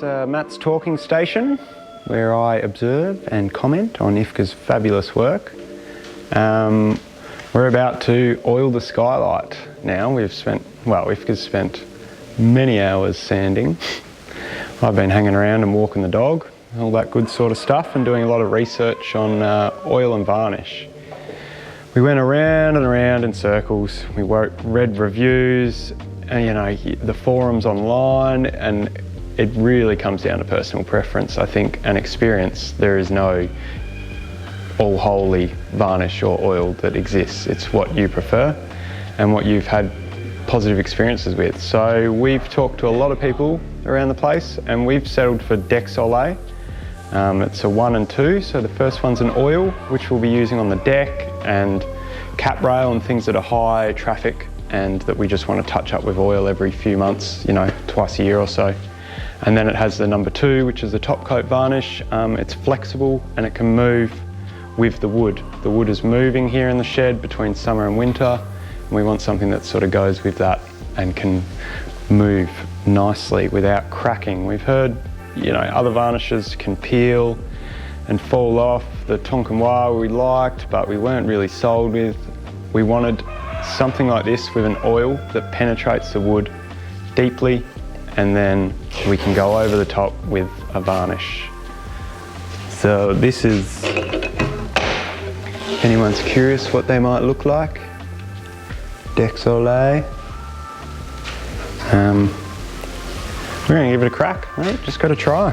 Matt's talking station, where I observe and comment on Iefke's fabulous work. We're about to oil the skylight now. Iefke's spent many hours sanding. I've been hanging around and walking the dog, all that good sort of stuff, and doing a lot of research on oil and varnish. We went around and around in circles. We read reviews, and the forums online, and it really comes down to personal preference, I think, and experience. There is no all holy varnish or oil that exists. It's what you prefer and what you've had positive experiences with. So we've talked to a lot of people around the place, and we've settled for deck sole. It's a 1 and 2, so the first one's an oil, which we'll be using on the deck and cap rail and things that are high traffic and that we just want to touch up with oil every few months, twice a year or so. And then it has the number 2, which is the top coat varnish. It's flexible and it can move with the wood. The wood is moving here in the shed between summer and winter. And we want something that sort of goes with that and can move nicely without cracking. We've heard, other varnishes can peel and fall off. The Tonkin we liked, but we weren't really sold with. We wanted something like this with an oil that penetrates the wood deeply, and then we can go over the top with a varnish. So this is, if anyone's curious what they might look like, deck sole. We're going to give it a crack, right? Just got to try.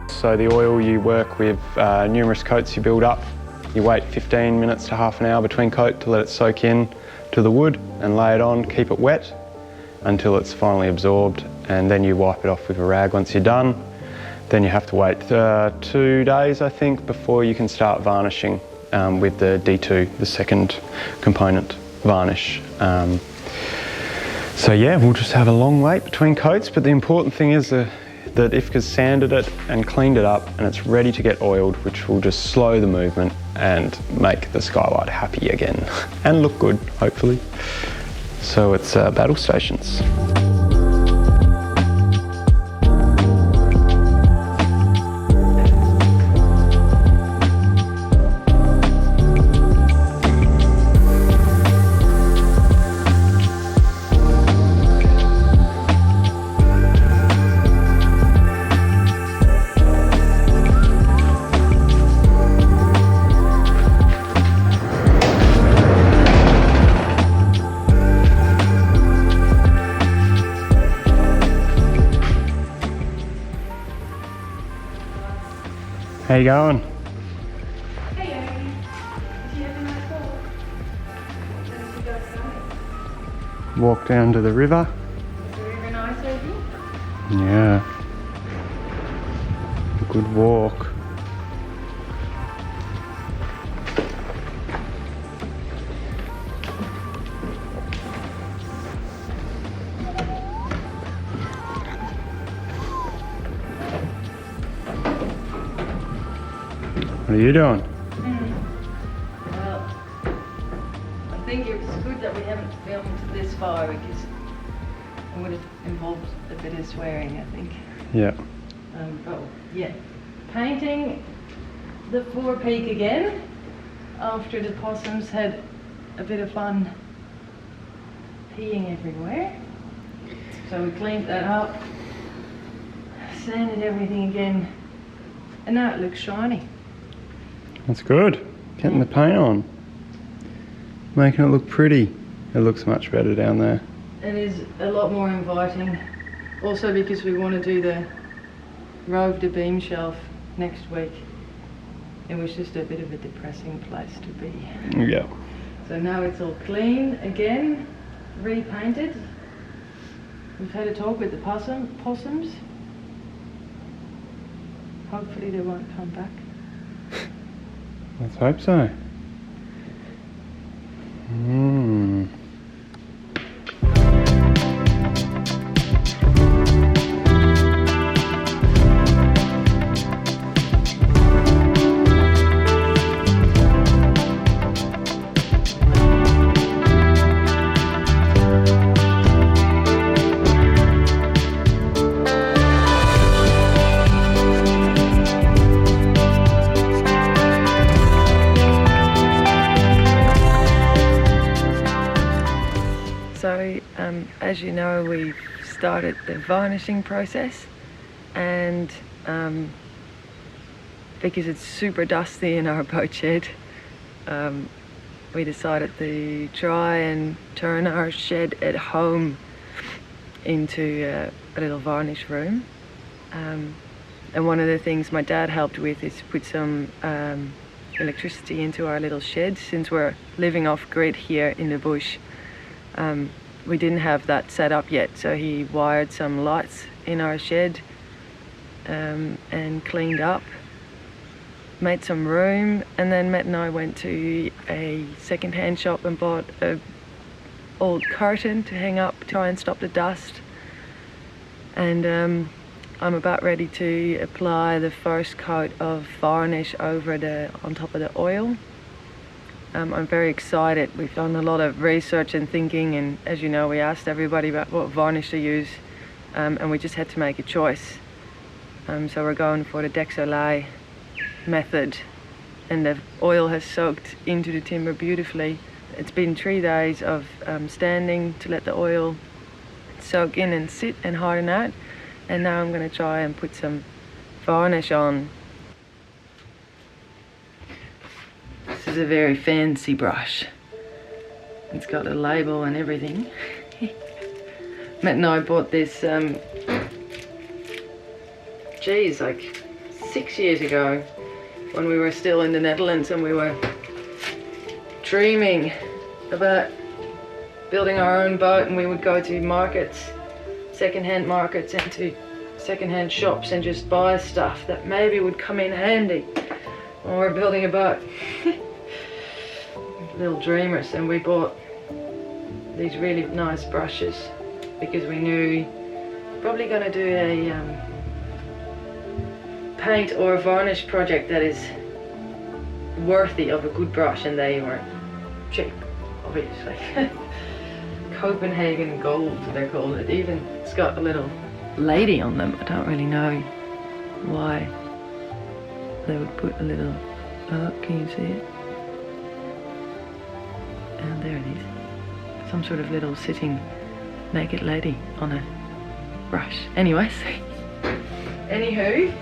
So the oil, you work with numerous coats you build up. You wait 15 minutes to half an hour between coat to let it soak in to the wood and lay it on, keep it wet until it's finally absorbed, and then you wipe it off with a rag once you're done. Then you have to wait 2 days, I think, before you can start varnishing with the D2, the second component varnish. So yeah, we'll just have a long wait between coats, but the important thing is that Iefke's sanded it and cleaned it up, and it's ready to get oiled, which will just slow the movement and make the skylight happy again and look good, hopefully. So it's battle stations. How you going? Hey, Iefke. Did you have a nice walk? Since you got started? Walk down to the river. Is the river nice over here? Yeah. A good walk. What are you doing? Well, I think it's good that we haven't filmed this far because it would have involved a bit of swearing, I think. Yeah. Painting the fore peak again after the possums had a bit of fun peeing everywhere. So we cleaned that up, sanded everything again, and now it looks shiny. That's good. Getting the paint on. Making it look pretty. It looks much better down there. It is a lot more inviting. Also because we want to do the Rove de beam shelf next week. It was just a bit of a depressing place to be. Yeah. So now it's all clean again, repainted. We've had a talk with the possums. Hopefully they won't come back. Let's hope so. we've started the varnishing process, and because it's super dusty in our boat shed, we decided to try and turn our shed at home into a little varnish room. And one of the things my dad helped with is put some electricity into our little shed. Since we're living off grid here in the bush, we didn't have that set up yet, so he wired some lights in our shed and cleaned up, made some room, and then Matt and I went to a second-hand shop and bought an old curtain to hang up, try and stop the dust. And I'm about ready to apply the first coat of varnish on top of the oil. I'm very excited. We've done a lot of research and thinking, and as you know, we asked everybody about what varnish to use, and we just had to make a choice. So we're going for the Dexolay method, and the oil has soaked into the timber beautifully. It's been 3 days of standing to let the oil soak in and sit and harden out, and now I'm going to try and put some varnish on. This is a very fancy brush. It's got a label and everything. Matt and I bought this, geez, like 6 years ago, when we were still in the Netherlands and we were dreaming about building our own boat, and we would go to markets, second-hand markets, and to second-hand shops and just buy stuff that maybe would come in handy when we're building a boat. Little dreamers. And we bought these really nice brushes because we knew probably going to do a paint or a varnish project that is worthy of a good brush, and they weren't cheap, obviously. Copenhagen gold, they're called. It even, it's got a little lady on them. I don't really know why they would put a little, oh, can you see it? And there it is. Some sort of little sitting naked lady on a brush. Anyways, anywho,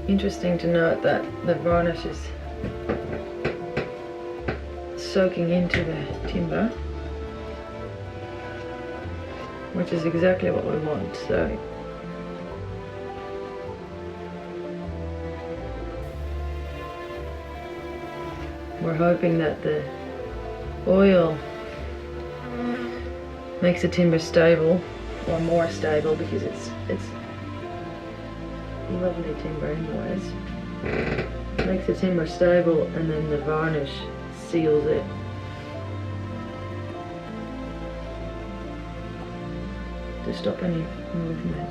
interesting to note that the varnish is soaking into the timber, which is exactly what we want. So we're hoping that the oil makes the timber stable, or more stable, because it's lovely timber anyways. Makes the timber stable, and then the varnish seals it. To stop any movement.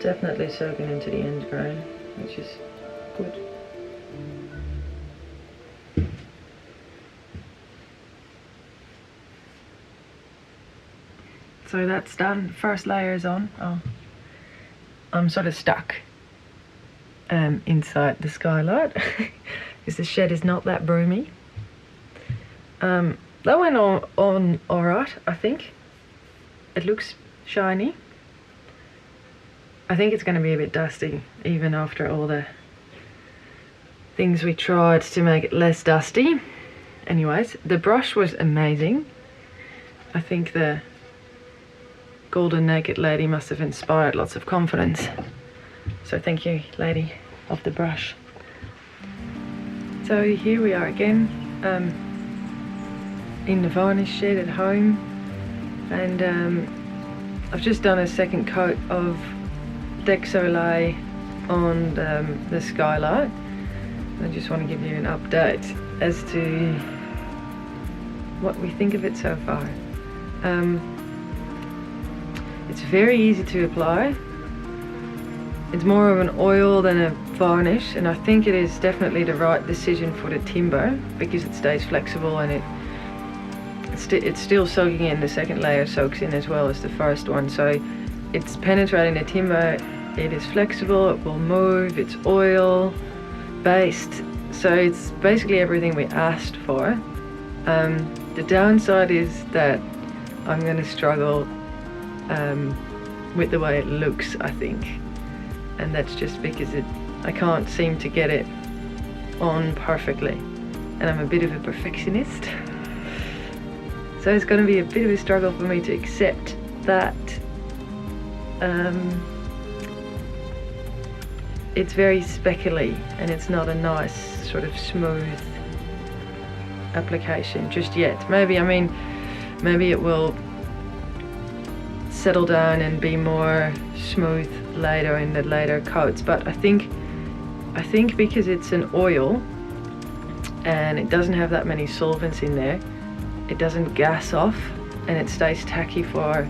Definitely soaking into the end grain, which is good. So that's done. First layer is on. Oh, I'm sort of stuck inside the skylight because the shed is not that broomy. That went on alright, I think. It looks shiny. I think it's going to be a bit dusty, even after all the things we tried to make it less dusty. anyways, the brush was amazing. I think the golden naked lady must have inspired lots of confidence. So thank you, lady of the brush. So here we are again, in the varnish shed at home, and I've just done a second coat of celery on the skylight. I just want to give you an update as to what we think of it so far. It's very easy to apply. It's more of an oil than a varnish, and I think it is definitely the right decision for the timber because it stays flexible and it's still soaking in. The second layer soaks in as well as the first one, so it's penetrating the timber. It is flexible, it will move, it's oil based, so it's basically everything we asked for. The downside is that I'm going to struggle with the way it looks, I think, and that's just because I can't seem to get it on perfectly, and I'm a bit of a perfectionist, so it's going to be a bit of a struggle for me to accept that it's very speckly and it's not a nice sort of smooth application just yet. Maybe it will settle down and be more smooth later in the later coats, but I think because it's an oil and it doesn't have that many solvents in there, it doesn't gas off and it stays tacky for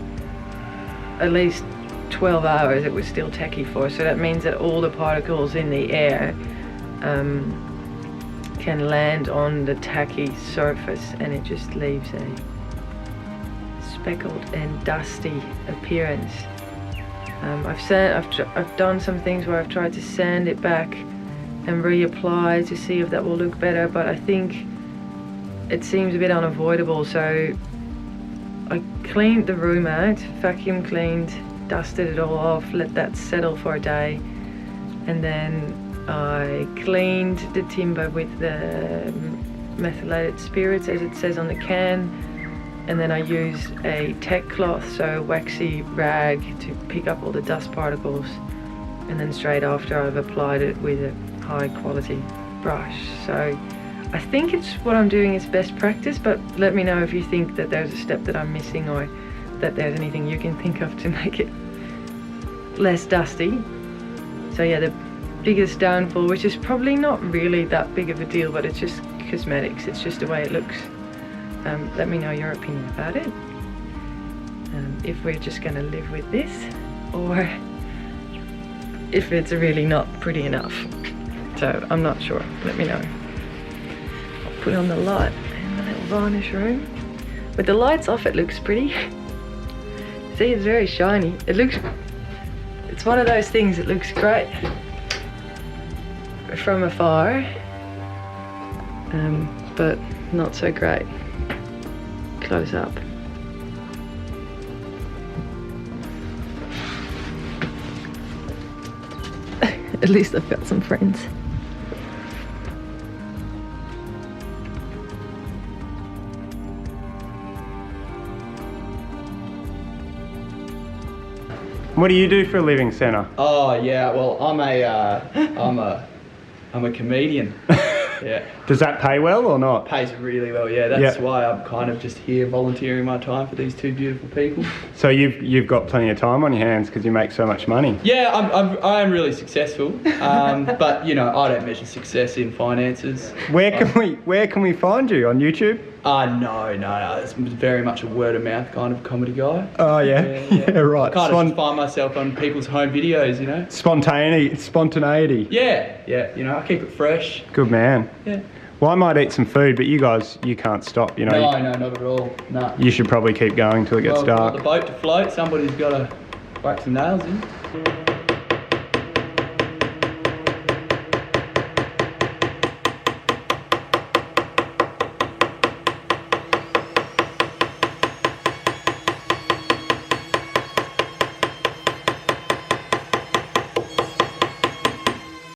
at least 12 hours. It was still tacky for, so that means that all the particles in the air can land on the tacky surface and it just leaves a speckled and dusty appearance. I've done some things where I've tried to sand it back and reapply to see if that will look better, but I think it seems a bit unavoidable, so I cleaned the room out, vacuum cleaned, dusted it all off, let that settle for a day, and then I cleaned the timber with the methylated spirits as it says on the can, and then I used a tech cloth, so a waxy rag, to pick up all the dust particles, and then straight after I've applied it with a high quality brush. So I think it's what I'm doing is best practice, but let me know if you think that there's a step that I'm missing or that there's anything you can think of to make it less dusty. So yeah, the biggest downfall, which is probably not really that big of a deal, but it's just cosmetics, it's just the way it looks. Let me know your opinion about it, if we're just going to live with this or if it's really not pretty enough. So I'm not sure, let me know. I'll put on the light in the little varnish room. With the lights off it looks pretty. See, it's very shiny. It's one of those things that looks great from afar, but not so great close up. At least I've got some friends. What do you do for a living, Senna? Oh yeah, well I'm a comedian. Yeah. Does that pay well or not? Pays really well, yeah. That's why I'm kind of just here volunteering my time for these two beautiful people. So you've got plenty of time on your hands because you make so much money. Yeah, I am really successful, but you know I don't measure success in finances. Where can we find you on YouTube? No. It's very much a word of mouth kind of comedy guy. Oh yeah, yeah, right. I kind of find myself on people's home videos, you know. Spontaneity. Yeah. You know, I keep it fresh. Good man. Yeah. Well, I might eat some food, but you guys, you can't stop, you know. No, not at all. No. You should probably keep going till it gets dark. For the boat to float, somebody's got to whack some nails in.